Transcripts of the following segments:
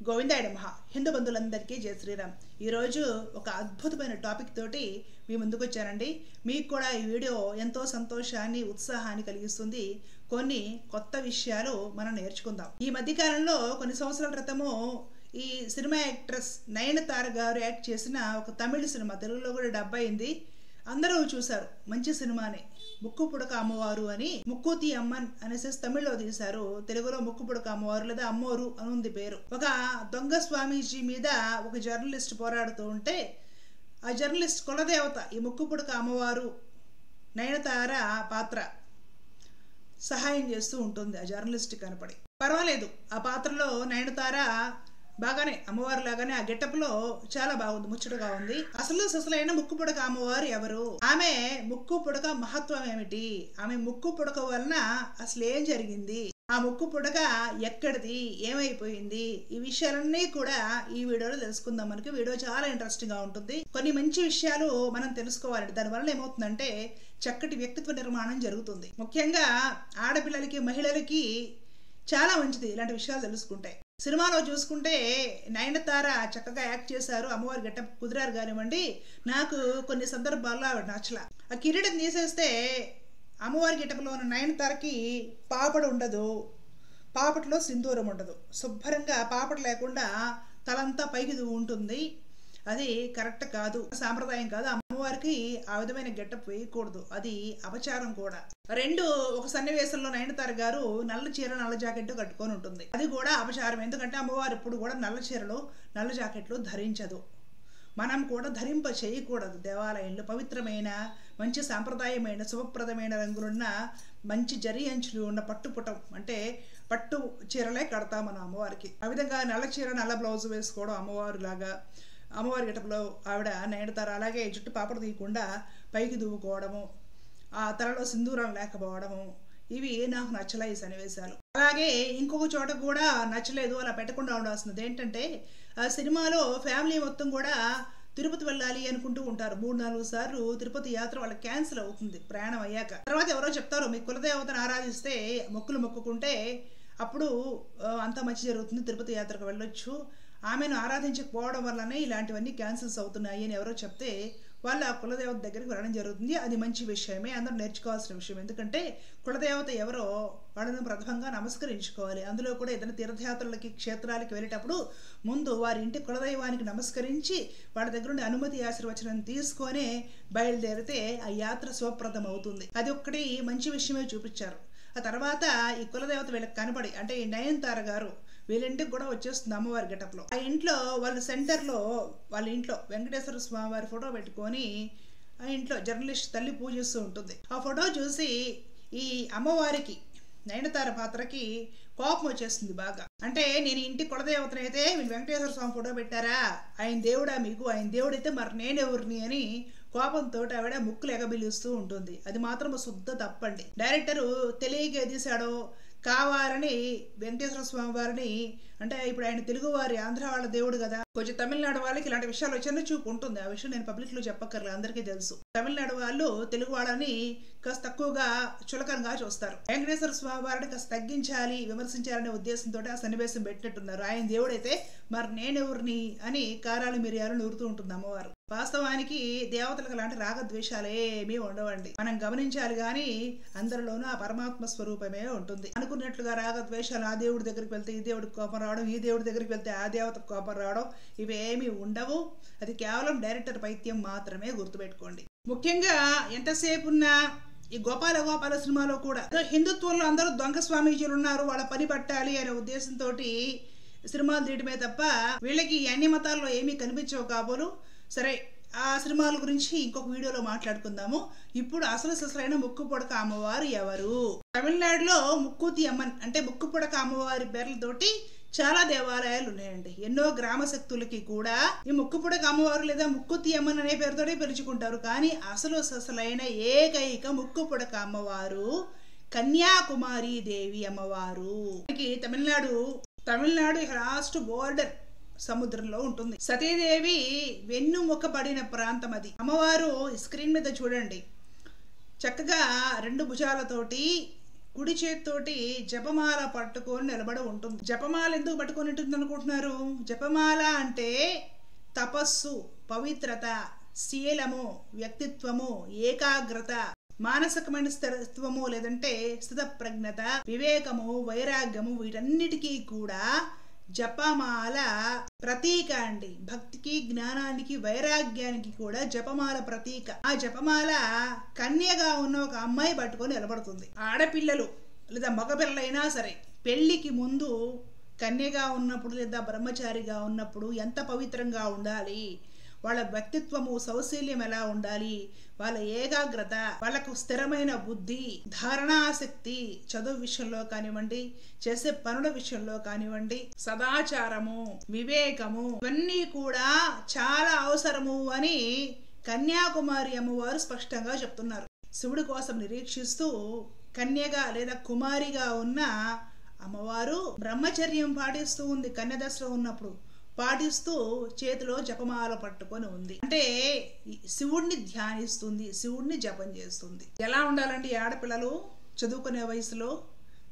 గోవిందాయ నమః. హిందూ బంధువులందరికీ జై శ్రీరామ్. ఈరోజు ఒక అద్భుతమైన టాపిక్ తోటి మీ ముందుకు వచ్చానండి. మీకు కూడా ఈ వీడియో ఎంతో సంతోషాన్ని ఉత్సాహాన్ని కలిగిస్తుంది. కొన్ని కొత్త విషయాలు మనం నేర్చుకుందాం. ఈ మధ్యకాలంలో కొన్ని సంవత్సరాల క్రితము ఈ సినిమా యాక్ట్రెస్ నయనతార గారు యాక్ట్ చేసిన ఒక తమిళ సినిమా తెలుగులో కూడా డబ్ అయింది. అందరూ చూశారు. మంచి సినిమానే. ముక్కు పుడక అమ్మవారు అని, ముక్కుతి అమ్మన్ అనేసి తమిళ్లో తీశారు. తెలుగులో ముక్కు పుడక అమ్మవారు లేదా అమ్మోరు అని ఉంది పేరు. ఒక దొంగ స్వామీజీ మీద ఒక జర్నలిస్ట్ పోరాడుతూ ఉంటే ఆ జర్నలిస్ట్ కులదేవత ఈ ముక్కు పుడక అమ్మవారు నయనతార పాత్ర సహాయం చేస్తూ ఉంటుంది. ఆ జర్నలిస్ట్ కనపడి పర్వాలేదు, ఆ పాత్రలో నయనతార బాగానే అమ్మవారు లాగానే ఆ గెటప్ లో చాలా బాగుంది, ముచ్చటగా ఉంది. అసలైన ముక్కు పుడక అమ్మవారు ఎవరు, ఆమె ముక్కు పుడక మహత్వం ఏమిటి, ఆమె ముక్కు పుడక వలన అసలు ఏం జరిగింది, ఆ ముక్కు పుడక ఎక్కడిది, ఏమైపోయింది, ఈ విషయాలన్నీ కూడా ఈ వీడియోలో తెలుసుకుందాం. మనకి వీడియో చాలా ఇంట్రెస్టింగ్ గా ఉంటుంది. కొన్ని మంచి విషయాలు మనం తెలుసుకోవాలండి. దానివల్ల ఏమవుతుందంటే చక్కటి వ్యక్తిత్వ నిర్మాణం జరుగుతుంది. ముఖ్యంగా ఆడపిల్లలకి మహిళలకి చాలా మంచిది ఇలాంటి విషయాలు తెలుసుకుంటే. సినిమాలో చూసుకుంటే నయనతార చక్కగా యాక్ట్ చేశారు. అమ్మవారి గెటప్ కుదిరారు కానివ్వండి. నాకు కొన్ని సందర్భాల్లో ఆవిడ నచ్చల. ఆ కిరీటం తీసేస్తే అమ్మవారి గెటప్లో ఉన్న నయనతారకి పాపడ ఉండదు, పాపట్లో సింధూరం ఉండదు. శుభ్రంగా పాపడ లేకుండా తలంతా పైకి ఉంటుంది. అది కరెక్ట్ కాదు, సాంప్రదాయం కాదు. అమ్మవారికి ఆ విధమైన గెటప్ వేయకూడదు, అది అపచారం కూడా. ఒక సన్నివేశంలో నయనతార గారు నల్ల చీర నల్ల జాకెట్ కట్టుకొని ఉంటుంది. అది కూడా అపచారం. ఎందుకంటే అమ్మవారు ఇప్పుడు కూడా నల్ల చీరలు నల్ల జాకెట్లు ధరించదు. మనం కూడా ధరింప చేయకూడదు. దేవాలయంలో పవిత్రమైన మంచి సాంప్రదాయమైన శుభప్రదమైన రంగులున్న మంచి జరి అంచులు ఉన్న పట్టుపుటం అంటే పట్టు చీరలే కడతాం మనం అమ్మవారికి. ఆ విధంగా నల్ల చీర నల్ల బ్లౌజ్ వేసుకోవడం అమ్మవారు లాగా. అమ్మవారి గెటప్లో ఆవిడ నయనతార అలాగే జుట్టు పాపడ తీయకుండా పైకి దువ్వుకోవడము, ఆ తలలో సింధూరం లేకపోవడము, ఇవి నాకు నచ్చలే ఈ సన్నివేశాలు. అలాగే ఇంకొక చోట కూడా నచ్చలేదు, అలా పెట్టకుండా ఉండాల్సింది. ఏంటంటే ఆ సినిమాలో ఫ్యామిలీ మొత్తం కూడా తిరుపతి వెళ్ళాలి అనుకుంటూ ఉంటారు. 3-4 సార్లు తిరుపతి యాత్ర వాళ్ళకి క్యాన్సిల్ అవుతుంది ప్రయాణం అయ్యాక. తర్వాత ఎవరో చెప్తారు, మీ కులదేవతను ఆరాధిస్తే మొక్కులు మొక్కుకుంటే అప్పుడు అంత మంచి జరుగుతుంది, తిరుపతి యాత్రకు వెళ్ళొచ్చు, ఆమెను ఆరాధించకపోవడం వల్లనే ఇలాంటివన్నీ క్యాన్సిల్స్ అవుతున్నాయి అని ఎవరో చెప్తే వాళ్ళ కులదేవత దగ్గరికి వెళ్ళడం జరుగుతుంది. అది మంచి విషయమే, అందరూ నేర్చుకోవాల్సిన విషయం. ఎందుకంటే కులదేవత ఎవరో వాళ్ళని ప్రథమంగా నమస్కరించుకోవాలి. అందులో కూడా ఏదైనా తీర్థయాత్రలకి క్షేత్రాలకి వెళ్ళేటప్పుడు ముందు వారి ఇంటి కులదైవానికి నమస్కరించి వాళ్ళ దగ్గర నుండి అనుమతి ఆశీర్వచనం తీసుకొని బయలుదేరితే ఆ యాత్ర శుభప్రదం అవుతుంది. అది ఒక్కటి మంచి విషయమే చూపించారు. ఆ తర్వాత ఈ కులదేవత వీళ్ళకి కనపడి అంటే ఈ నయనతార గారు వీళ్ళింటికి కూడా వచ్చేస్తుంది అమ్మవారి గెటప్లో. ఆ ఇంట్లో వాళ్ళ సెంటర్లో వాళ్ళ ఇంట్లో వెంకటేశ్వర స్వామి వారి ఫోటో పెట్టుకొని ఆ ఇంట్లో జర్నలిస్ట్ తల్లి పూజిస్తూ ఉంటుంది. ఆ ఫోటో చూసి ఈ అమ్మవారికి నయనతార పాత్రకి కోపం వచ్చేస్తుంది బాగా. అంటే నేను ఇంటి కులదేవతనైతే మీరు వెంకటేశ్వర స్వామి ఫోటో పెట్టారా, ఆయన దేవుడా మీకు, ఆయన దేవుడైతే మరి నేనెవరిని అని కోపంతో ఆవిడ ముక్కులు ఎగబిలుస్తూ ఉంటుంది. అది మాత్రం శుద్ధ తప్పండి. డైరెక్టరు తెలియక తీశాడో కావాలని వెంకటేశ్వర స్వామి వారిని, అంటే ఇప్పుడు ఆయన తెలుగు వారి ఆంధ్ర వాళ్ళ దేవుడు కదా, కొంచెం తమిళనాడు వాళ్ళకి ఇలాంటి విషయాలు చిన్న చూపు ఉంటుంది. ఆ విషయం నేను పబ్లిక్ లో చెప్పక్కర్లేదు, అందరికీ తెలుసు. తమిళనాడు వాళ్ళు తెలుగు వాళ్ళని కాస్త తక్కువగా చులకనగా చూస్తారు. వెంకటేశ్వర స్వామి వారిని కాస్త తగ్గించాలి, విమర్శించాలనే ఉద్దేశంతో ఆ సన్నివేశం పెట్టినట్టున్నారు. ఆయన దేవుడైతే మరి నేనెవరిని అని కారాలు మిరియాలు నూరుతూ ఉంటుంది అమ్మవారు. వాస్తవానికి దేవతలకు అలాంటి రాగద్వేషాలు ఏమీ ఉండవండి. మనం గమనించాలి గాని అందరిలోనూ ఆ పరమాత్మ స్వరూపమే ఉంటుంది. అనుకున్నట్లుగా రాగద్వేషాలు ఆ దేవుడి దగ్గరికి వెళ్తే ఈ దేవుడికి కోపం రావడం, ఈ దేవుడి దగ్గరికి వెళ్తే ఆ దేవతకు కోపం రావడం, ఇవేమీ ఉండవు. అది కేవలం డైరెక్టర్ పైత్యం మాత్రమే, గుర్తుపెట్టుకోండి. ముఖ్యంగా ఎంతసేపు ఉన్న ఈ గోపాల సినిమాలో కూడా హిందుత్వంలో అందరూ దొంగ స్వామీజీలు ఉన్నారు, వాళ్ళ పని పట్టాలి అనే ఉద్దేశంతో సినిమాలు తీయడమే తప్ప వీళ్ళకి అన్ని మతాల్లో ఏమీ కనిపించవు కాబోలు. సరే, ఆ సినిమాల గురించి ఇంకొక వీడియోలో మాట్లాడుకుందాము. ఇప్పుడు అసలైన ముక్కు పుడక అమ్మవారు ఎవరు? తమిళనాడులో ముక్కుతి అమ్మన్ అంటే ముక్కు పుడక అమ్మవారి పేర్లతోటి చాలా దేవాలయాలు ఉన్నాయండి. ఎన్నో గ్రామ శక్తులకి కూడా ఈ ముక్కు పుడక అమ్మవారు లేదా ముక్కుతి అమ్మన్ అనే పేరుతోనే పిలుచుకుంటారు. కానీ అసలైన ఏకైక ముక్కు పుడక అమ్మవారు కన్యాకుమారి దేవి అమ్మవారు. తమిళనాడు లాస్ట్ బోర్డర్ సముద్రంలో ఉంటుంది. సతీదేవి వెన్నుముకబడిన ప్రాంతం అది. అమ్మవారు స్క్రీన్ మీద చూడండి, చక్కగా 2 భుజాలతోటి కుడి చేతితోటి జపమాల పట్టుకొని నిలబడి ఉంటుంది. జపమాల ఎందుకు పట్టుకొని ఉంటుంది అనుకుంటున్నారు? జపమాల అంటే తపస్సు, పవిత్రత, శీలము, వ్యక్తిత్వము, ఏకాగ్రత, మానసికమైన స్థిరత్వము లేదంటే స్థితప్రజ్ఞత, వివేకము, వైరాగ్యము వీటన్నిటికీ కూడా జపమాల ప్రతీక అండి. భక్తికి, జ్ఞానానికి, వైరాగ్యానికి కూడా జపమాల ప్రతీక. ఆ జపమాల కన్యగా ఉన్న ఒక అమ్మాయి పట్టుకొని నిలబడుతుంది. ఆడపిల్లలు లేదా మగపిల్లలైనా సరే పెళ్లికి ముందు కన్యగా ఉన్నప్పుడు లేదా బ్రహ్మచారిగా ఉన్నప్పుడు ఎంత పవిత్రంగా ఉండాలి, వాళ్ళ వ్యక్తిత్వము, సౌశీల్యం ఎలా ఉండాలి, వాళ్ళ ఏకాగ్రత, వాళ్ళకు స్థిరమైన బుద్ధి, ధారణాశక్తి, చదువు విషయంలో కానివ్వండి, చేసే పనుల విషయంలో కానివ్వండి, సదాచారము, వివేకము ఇవన్నీ కూడా చాలా అవసరము అని కన్యాకుమారి అమ్మవారు స్పష్టంగా చెప్తున్నారు. శివుడి కోసం నిరీక్షిస్తూ కన్యగా లేదా కుమారిగా ఉన్న అమ్మవారు బ్రహ్మచర్యం పాటిస్తూ ఉంది. కన్యదశలో ఉన్నప్పుడు పాటిస్తూ చేతిలో జపమాల పట్టుకొని ఉంది. అంటే శివుడిని ధ్యానిస్తుంది, శివుడిని జపం చేస్తుంది. ఎలా ఉండాలండి ఆడపిల్లలు చదువుకునే వయసులో?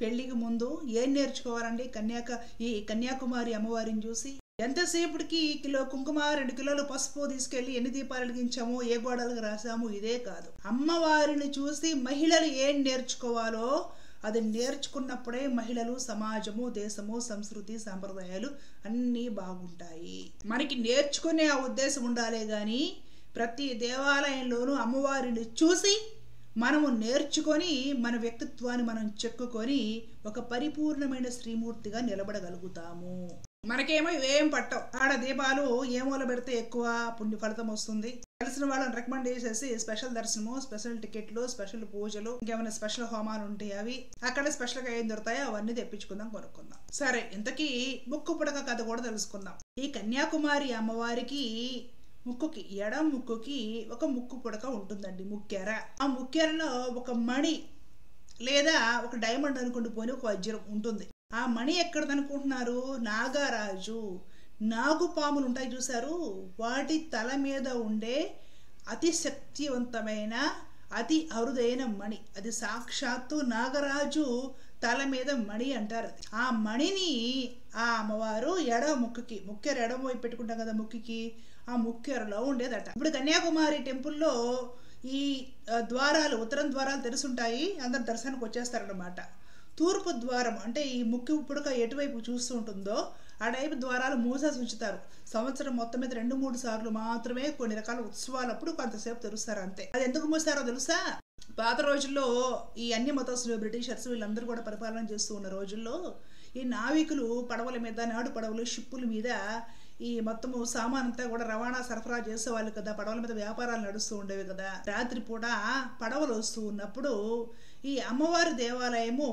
పెళ్లికి ముందు ఏం నేర్చుకోవాలండి? ఈ కన్యాకుమారి అమ్మవారిని చూసి ఎంతసేపటికి కిలో కుంకుమ, 2 కిలోలు పసుపు తీసుకెళ్లి ఎన్ని దీపాలు వెలిగించామో, ఏ గోడలకు రాసాము ఇదే కాదు. అమ్మవారిని చూసి మహిళలు ఏం నేర్చుకోవాలో అది నేర్చుకున్నప్పుడే మహిళలు, సమాజము, దేశము, సంస్కృతి, సాంప్రదాయాలు అన్నీ బాగుంటాయి. మనకి నేర్చుకునే ఆ ఉద్దేశం ఉండాలే గాని ప్రతి దేవాలయంలోనూ అమ్మవారిని చూసి మనము నేర్చుకొని మన వ్యక్తిత్వాన్ని మనం చెక్కుకొని ఒక పరిపూర్ణమైన శ్రీమూర్తిగా నిలబడగలుగుతాము. మనకేమో ఏం పట్టవు. ఆడ దీపాలు ఏమోలో పెడితే ఎక్కువ పుణ్య ఫలితం వస్తుంది. తెలిసిన వాళ్ళని రికమెండ్ చేసేసి స్పెషల్ దర్శనము, స్పెషల్ టికెట్లు, స్పెషల్ పూజలు, ఇంకేమైనా స్పెషల్ హోమాలు ఉంటాయి, అవి అక్కడ స్పెషల్గా ఏం దొరుకుతాయో అవన్నీ తెప్పించుకుందాం, కొనుక్కుందాం. సరే, ఇంతకీ ముక్కు పుడక కథ కూడా తెలుసుకుందాం. ఈ కన్యాకుమారి అమ్మవారికి ముక్కుకి, ఎడం ముక్కుకి ఒక ముక్కు పుడక ఉంటుందండి, ముక్కెర. ఆ ముక్కెరలో ఒక మణి లేదా ఒక డైమండ్ అనుకుంటూ పోని ఒక వజ్రం ఉంటుంది. ఆ మణి ఎక్కడదనుకుంటున్నారు? నాగరాజు, నాగుపాములు ఉంటాయి చూసారు, వాటి తల మీద ఉండే అతి శక్తివంతమైన అతి అరుదైన మణి. అది సాక్షాత్తు నాగరాజు తల మీద మణి అంటారు. ఆ మణిని ఆ అమ్మవారు ఎడవ ముక్కుకి, ముక్కెర ఎడవ వైపు పెట్టుకుంటాం కదా ముక్కుకి, ఆ ముక్కెరలో ఉండేదట. ఇప్పుడు కన్యాకుమారి టెంపుల్లో ఈ ద్వారాలు, ఉత్తరం ద్వారాలు తెరుసుంటాయి, అందరు దర్శనానికి వచ్చేస్తారన్నమాట. తూర్పు ద్వారం అంటే ఈ ముక్కు పుడక ఎటువైపు చూస్తూ ఉంటుందో ఆ టైపు ద్వారాలు మూసేసి ఉంచుతారు. సంవత్సరం మొత్తం మీద 2-3 సార్లు మాత్రమే కొన్ని రకాల ఉత్సవాలప్పుడు కొంతసేపు తెరుస్తారు, అంతే. అది ఎందుకు మూసారో తెలుసా? పాత రోజుల్లో ఈ అన్ని మతస్థులు, బ్రిటిషర్స్ వీళ్ళందరూ కూడా పరిపాలన చేస్తూ ఉన్న రోజుల్లో ఈ నావికులు పడవల మీద, నాడు పడవలు, షిప్పుల మీద ఈ మొత్తము సామానంతా కూడా రవాణా సరఫరా చేసేవాళ్ళు కదా. పడవల మీద వ్యాపారాలు నడుస్తూ ఉండేవి కదా. రాత్రిపూట పడవలు వస్తూ ఉన్నప్పుడు ఈ అమ్మవారి దేవాలయము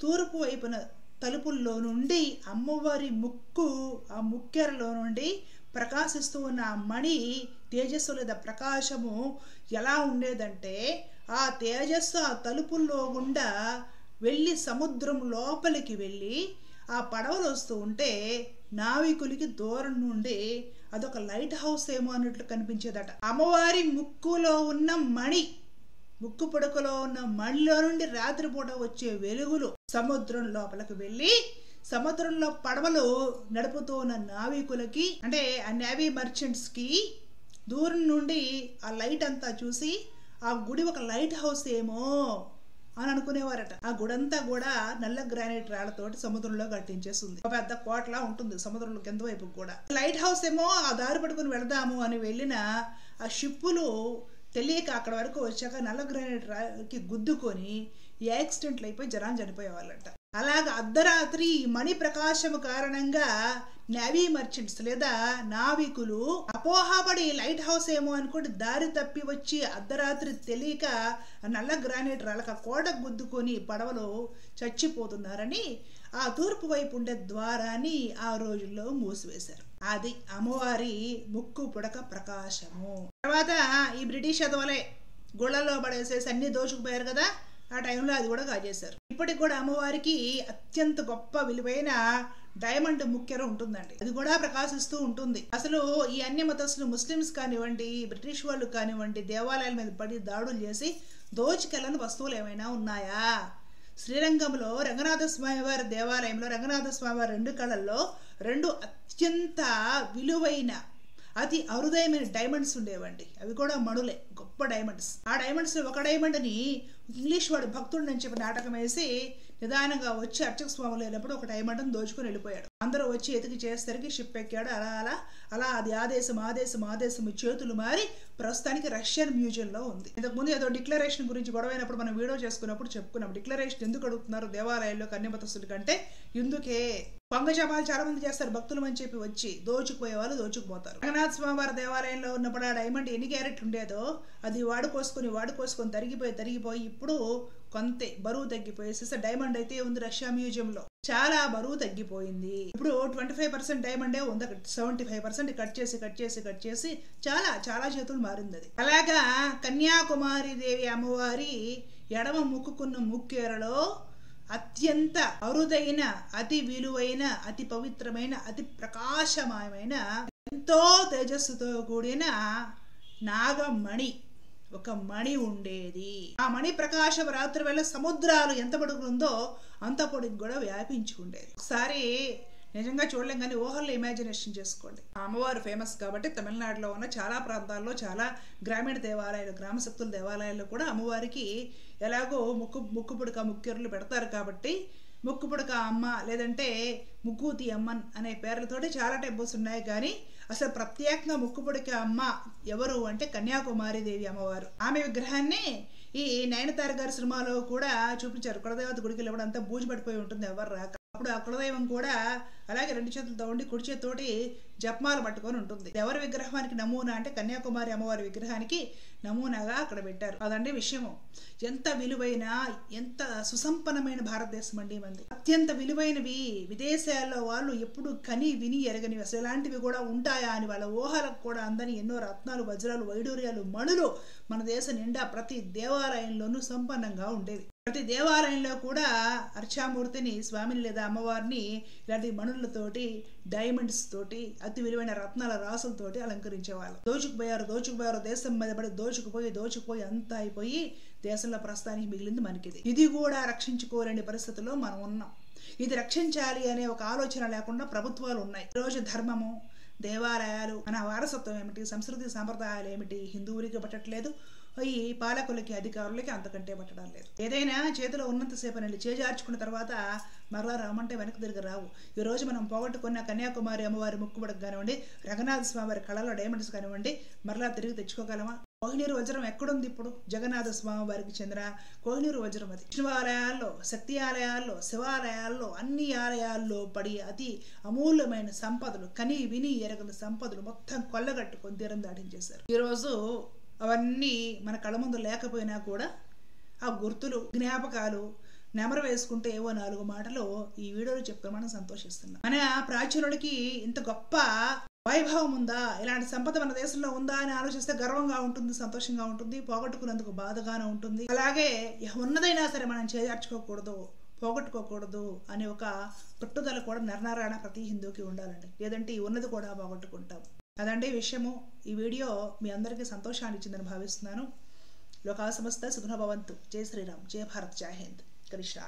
తూర్పు వైపున తలుపుల్లో నుండి అమ్మవారి ముక్కు, ఆ ముక్కెరలో నుండి ప్రకాశిస్తూ ఉన్న ఆ మణి తేజస్సు లేదా ప్రకాశము ఎలా ఉండేదంటే, ఆ తేజస్సు ఆ తలుపుల్లో గుండా వెళ్ళి సముద్రం లోపలికి వెళ్ళి ఆ పడవలు వస్తూ ఉంటే నావికులకి దూరం నుండి అదొక లైట్ హౌస్ ఏమో అన్నట్లు కనిపించేదట. అమ్మవారి ముక్కులో ఉన్న మణి, ముక్కు పుడకలో ఉన్న మణిలో నుండి రాత్రిపూట వచ్చే వెలుగులు సముద్రం లోపలికి వెళ్ళి సముద్రంలో పడవలు నడుపుతూ ఉన్న నావికులకి, అంటే ఆ నేవీ మర్చెంట్స్ కి దూరం నుండి ఆ లైట్ అంతా చూసి ఆ గుడి ఒక లైట్ హౌస్ ఏమో అని అనుకునేవారట. ఆ గుడంతా కూడా నల్ల గ్రానైట్ రాళ్లతోటి సముద్రంలో కట్టించేస్తుంది. ఒక పెద్ద కోటలా ఉంటుంది సముద్రంలో కింద వైపు కూడా. లైట్ హౌస్ ఏమో ఆ దారి పట్టుకుని వెళదాము అని వెళ్ళిన ఆ షిప్పులు తెలియక అక్కడ వరకు వచ్చాక నల్ల గ్రానైట్ రాకి గుద్దుకొని యాక్సిడెంట్లు అయిపోయి జనాలు చనిపోయేవాళ్ళంట. అలాగ అర్ధరాత్రి మణి ప్రకాశము కారణంగా నేవీ మర్చెంట్స్ లేదా నావికులు అపోహపడి లైట్ హౌస్ ఏమో అనుకుంటే దారి తప్పి వచ్చి అర్ధరాత్రి తెలియక నల్ల గ్రానైట్ రాళ్ళక కోట గుద్దుకొని పడవలో చచ్చిపోతున్నారని ఆ తూర్పు వైపు ఉండే ద్వారాన్ని ఆ రోజుల్లో మూసివేశారు. అది అమ్మవారి ముక్కు పుడక ప్రకాశము. తర్వాత ఈ బ్రిటిష్ అదవలే గుళ్ళల్లో పడేసేసి అన్ని దోచుకుపోయారు కదా, ఆ టైంలో అది కూడా కాజేశారు. ఇప్పటికి కూడా అమ్మవారికి అత్యంత గొప్ప విలువైన డైమండ్ ముక్కెర ఉంటుందండి, అది కూడా ప్రకాశిస్తూ ఉంటుంది. అసలు ఈ అన్య మతస్థులు, ముస్లిమ్స్ కానివ్వండి, బ్రిటిష్ వాళ్ళు కానివ్వండి, దేవాలయాల మీద పడి దాడులు చేసి దోచుకెళ్ళని వస్తువులు ఏమైనా ఉన్నాయా? శ్రీరంగంలో రంగనాథ స్వామి వారి దేవాలయంలో రంగనాథ స్వామి వారి 2 కళల్లో 2 అత్యంత విలువైన అతి అరుదైన డైమండ్స్ ఉండేవండి. అవి కూడా మణులే, గొప్ప డైమండ్స్. ఆ డైమండ్స్ ఒక డైమండ్ని ఇంగ్లీష్ వాడు భక్తుడు అని చెప్పి నాటకం వేసి నిదానంగా వచ్చి అర్చక స్వామి లేనప్పుడు ఒక డైమండ్ని దోచుకుని వెళ్ళిపోయాడు. అందరూ వచ్చి ఎతికి చేసేసరికి షిప్ ఎక్కాడు. అలా అలా అలా అది ఆదేశం చేతులు మారి ప్రస్తుతానికి రష్యన్ మ్యూజియంలో ఉంది. ఇంతకుముందు ఏదో డిక్లరేషన్ గురించి గొడవైనప్పుడు మనం వీడియో చేసుకున్నప్పుడు చెప్పుకున్నాం. డిక్లరేషన్ ఎందుకు అడుగుతున్నారు దేవాలయాల్లో కన్యమతస్తుల కంటే? ఇందుకే పంగజపాలు చాలా మంది చేస్తారు భక్తులు అని చెప్పి వచ్చి దోచుకుపోయే వాళ్ళు దోచుకుపోతారు. రంగనాథ స్వామి వారి దేవాలయంలో ఉన్నప్పుడు ఆ డైమండ్ ఎన్ని క్యారెట్లు ఉండేదో అది వాడుకోసుకొని తరిగిపోయి ఇప్పుడు కొంత బరువు తగ్గిపోయేసి డైమండ్ అయితే ఉంది రష్యా మ్యూజియంలో. చాలా బరువు తగ్గిపోయింది. ఇప్పుడు 25% డైమండే ఉంది, 75% కట్ చేసి చాలా చేతులు మారింది అది. అలాగా కన్యాకుమారి దేవి అమ్మవారి ఎడమ ముక్కుకున్న ముక్కేరలో అత్యంత అరుదైన, అతి విలువైన, అతి పవిత్రమైన, అతి ప్రకాశమయమైన, ఎంతో తేజస్సుతో కూడిన నాగమణి, ఒక మణి ఉండేది. ఆ మణి ప్రకాశం రాత్రి వేళ సముద్రాలు ఎంత పొడుగుందో అంత పొడుగు కూడా వ్యాపించి ఉండేది. ఒకసారి నిజంగా చూడలేం కానీ ఊహల్లో ఇమాజినేషన్ చేసుకోండి. ఆ అమ్మవారు ఫేమస్ కాబట్టి తమిళనాడులో ఉన్న చాలా ప్రాంతాల్లో చాలా గ్రామీణ దేవాలయాలు, గ్రామశక్తుల దేవాలయాల్లో కూడా అమ్మవారికి ఎలాగో ముక్కు పుడక ముక్కెరులు పెడతారు కాబట్టి ముక్కు పుడక అమ్మ లేదంటే ముక్కుతి అమ్మన్ అనే పేర్లతోటి చాలా టెంపుల్స్ ఉన్నాయి. కానీ అసలు ప్రత్యేకంగా ముక్కు పుడక అమ్మ ఎవరు అంటే కన్యాకుమారి దేవి అమ్మవారు. ఆమె విగ్రహాన్ని ఈ నయనతార గారి సినిమాలో కూడా చూపించారు. కులదేవత గుడికి వెళ్ళినప్పుడు అంతా బూజు పడిపోయి ఉంటుంది, ఎవరు రాక. అప్పుడు ఆ కులదైవం కూడా అలాగే 2 చేతులతో ఉండి కుడి చేతితోటి జపమాల పట్టుకొని ఉంటుంది. ఎవరి విగ్రహానికి నమూనా అంటే కన్యాకుమారి అమ్మవారి విగ్రహానికి నమూనాగా అక్కడ పెట్టారు. అదండి విషయము. ఎంత విలువైన, ఎంత సుసంపన్నమైన భారతదేశం అండి మంది. అత్యంత విలువైనవి విదేశాల్లో వాళ్ళు ఎప్పుడు కని విని ఎరగనివి, అసలు ఇలాంటివి కూడా ఉంటాయా అని వాళ్ళ ఊహలకు కూడా అందని ఎన్నో రత్నాలు, వజ్రాలు, వైడూర్యాలు, మణులు మన దేశం నిండా ప్రతి దేవాలయంలోనూ సంపన్నంగా ఉండేవి. ప్రతి దేవాలయంలో కూడా అర్చామూర్తిని, స్వామిని లేదా అమ్మవారిని ఇలాంటి మణులతోటి, డైమండ్స్ తోటి, అతి విలువైన రత్నాల రాసులతోటి అలంకరించేవాళ్ళు. దోచుకుపోయారు దేశం మీద పడి దోచుకుపోయి అంతా అయిపోయి దేశంలో ప్రస్తుతానికి మిగిలింది మనకిది. ఇది కూడా రక్షించుకోలేని పరిస్థితుల్లో మనం ఉన్నాం. ఇది రక్షించాలి అనే ఒక ఆలోచన లేకుండా ప్రభుత్వాలు ఉన్నాయి. ఈరోజు ధర్మము, దేవాలయాలు, మన వారసత్వం ఏమిటి, సంస్కృతి సాంప్రదాయాలు ఏమిటి హిందువులకి పట్టట్లేదు, ఈ పాలకులకి, అధికారులకి అంతకంటే పట్టడం లేదు. ఏదైనా చేతిలో ఉన్నంతసేపు అని చేజార్చుకున్న తర్వాత మరలా రామంటే వెనక్కి తిరిగి రావు. ఈరోజు మనం పోగొట్టుకున్న కన్యాకుమారి అమ్మవారి ముక్కుబడికి కానివ్వండి, రంగనాథ స్వామి వారి కళలో డైమండ్స్ కానివ్వండి, మరలా తిరిగి తెచ్చుకోగలమా? కోహినూరు వజ్రం ఎక్కడుంది? ఇప్పుడు జగన్నాథ స్వామి వారికి చెందిన కోహినూరు వజ్రం అది. విష్ణువాలయాల్లో, శక్తి ఆలయాల్లో, శివాలయాల్లో, అన్ని ఆలయాల్లో పడి అతి అమూల్యమైన సంపదలు, కని విని ఎరగని సంపదలు మొత్తం కొల్లగట్టుకొని తీరం దాటించేశారు. ఈరోజు అవన్నీ మన కళ్ళ ముందు లేకపోయినా కూడా ఆ గుర్తులు, జ్ఞాపకాలు నెమరు వేసుకుంటే ఏవో 4 మాటలు ఈ వీడియోలో చెప్పుకొని మనం సంతోషిస్తున్నాం. మన ప్రాచీనుడికి ఇంత గొప్ప వైభవం ఉందా, ఇలాంటి సంపద మన దేశంలో ఉందా అని ఆలోచిస్తే గర్వంగా ఉంటుంది, సంతోషంగా ఉంటుంది, పోగొట్టుకున్నందుకు బాధగానే ఉంటుంది. అలాగే ఉన్నదైనా సరే మనం చేజార్చుకోకూడదు, పోగొట్టుకోకూడదు అనే ఒక పట్టుదల కూడా నరనరాన ప్రతి హిందూకి ఉండాలండి. లేదంటే ఉన్నది కూడా పోగొట్టుకుంటాం. అదండి విషయము. ఈ వీడియో మీ అందరికీ సంతోషాన్ని ఇచ్చిందని భావిస్తున్నాను. లోకా సమస్త సుఖినో భవంతు. జై శ్రీరామ్, జై భారత్, జై హింద్. కృష్ణ.